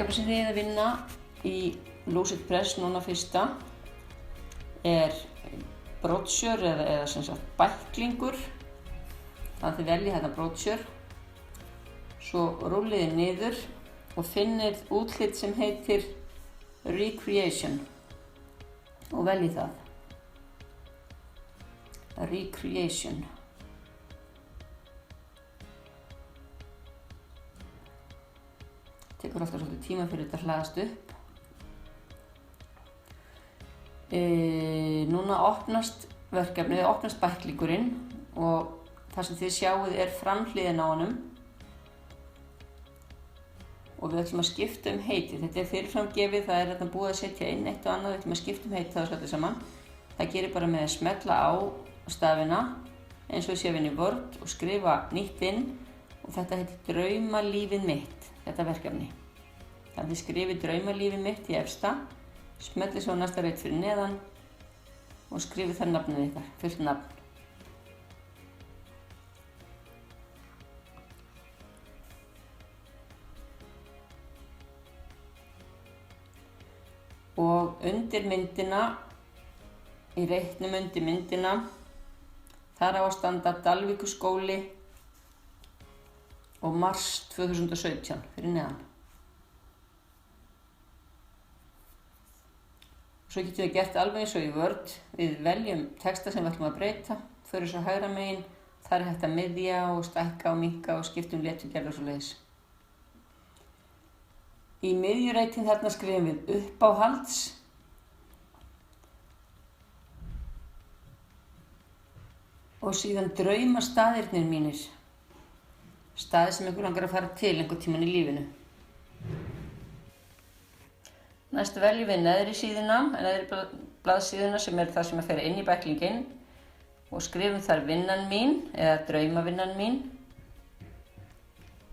verkefni sem þið eruð að vinna í Lucid Press núna fyrsta er brochure eða sem sagt bæklingur. Þannig að þið veljið hérna brochure, svo rúllið þið niður og finnið útlit sem heitir Recreation og veljið það. Recreation. Tekur alltaf svolítið tíma fyrir þetta að hlaðast upp. Núna opnast verkefnið, opnast bæklingurinn og það sem þið sjáið er framhliðin á honum og við ætlum að skipta heiti. Þetta er fyrirframgefið, það er þarna búið að setja inn eitt og annað, við ætlum að skipta heiti það svolítið saman. Það gerir bara með að smella á stafina eins og við séum inn í Word og skrifa nýtt inn og þetta heitir Draumalífið mitt, þetta verkefni. Þannig að þið skrifið Draumalífið mitt í efsta, smellið svo næsta reit fyrir neðan og skrifið þar nafnið ykkar, fullt nafn. Og undir myndina, í reitnum undir myndina, þar á að standa Dalvíkurskóli og mars 2017 fyrir neðan. Svo getum við gert alveg eins og í Word. Við veljum texta sem við ætlum að breyta, förum svo hægra megin, þar er hægt að miðja og stækka og minnka og skipta leturgerð og svoleiðis. Í miðjureitin þarna skrifum við uppáhalds og síðan draumastaðirnir mínir, staðir sem ykkur langar að fara til einhvern tímann í lífinu. Næst veljum við neðri síðuna, neðri blaðsíðuna sem er það sem að fara inn í bæklinginn og skrifum þar vinnan mín eða draumavinnan mín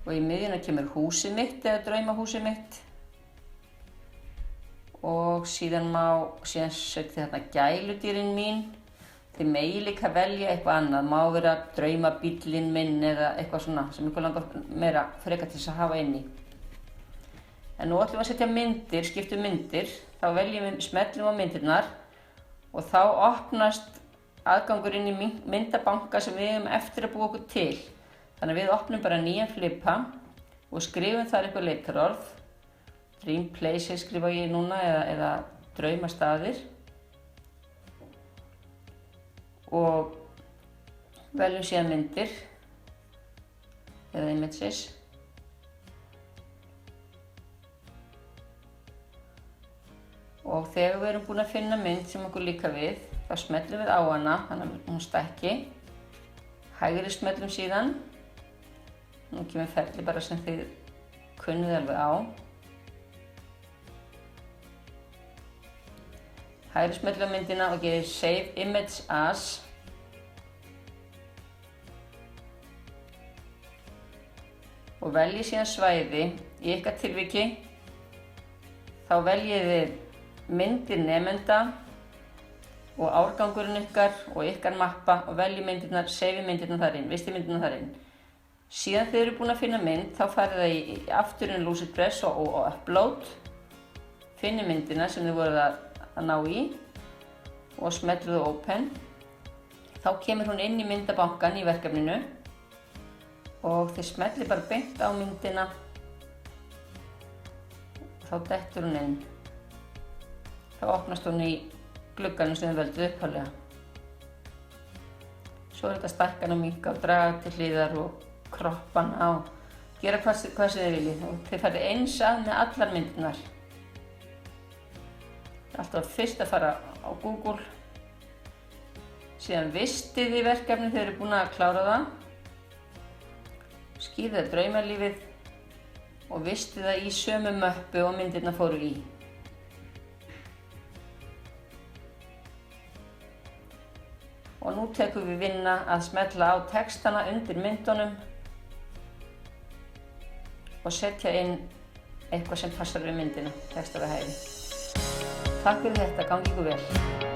og í miðjuna kemur húsið mitt eða draumahúsið mitt og síðan setja þarna gæludýrin mín. Þið megi líka velja eitthvað annað, má vera draumabíllinn minn eða eitthvað svona sem ykkur langar meira frekar til þess að hafa inni. En nú ætlum við að setja myndir, skiptum myndir, þá veljum við smellum á myndirnar og þá opnast aðgangur inn í myndabanka sem við hefum eftir að búa okkur til. Þannig að við opnum bara nýjan flippa og skrifum þar eitthvað leitarorð. Dream Places skrifa ég núna eða draumastaðir. Og veljum síðan myndir eða images. Og þegar við erum búin að finna mynd sem okkur líkar við, þá smellum við á hana, þannig að hún stækki. Hægri smellum síðan. Nú kemur ferli bara sem þið kunnið alveg á. Hægri smellum á myndina og gerir Save Image As. Og veljið síðan svæði. Í ykkar tilviki þá veljið þið myndir nemenda og árgangurinn ykkar og ykkar mappa og veljið myndirnar, save myndirnar þar inn, vistið myndirnar þar inn. Síðan þegar þið eru búin að finna mynd, þá farið það í aftur inn Lucid Press og Upload. Finnið myndina sem þið voruð að ná í og smellið á Open. Þá kemur hún inn í myndabankan í verkefninu og þið smellið bara beint á myndina. Þá dettur hún inn. Þá opnast hún í glugganum sem þið völduð upphaflega. Svo er þetta stækkan og minnka og draga til hliðar og kroppan á. Gera hvað sem þið viljið og þið farið eins að með allar myndirnar. Alltaf fyrst að fara á Google. Síðan vistið þið verkefni þegar þið eru búin að klára það. Skýrið draumalífið og vistið það í sömu möppu og myndirnar fóru í. Og nú tekum við vinna að smella á textana undir myndunum og setja inn eitthvað sem passar við myndina, texta við hægri. Takk fyrir þetta, gangi ykkur vel.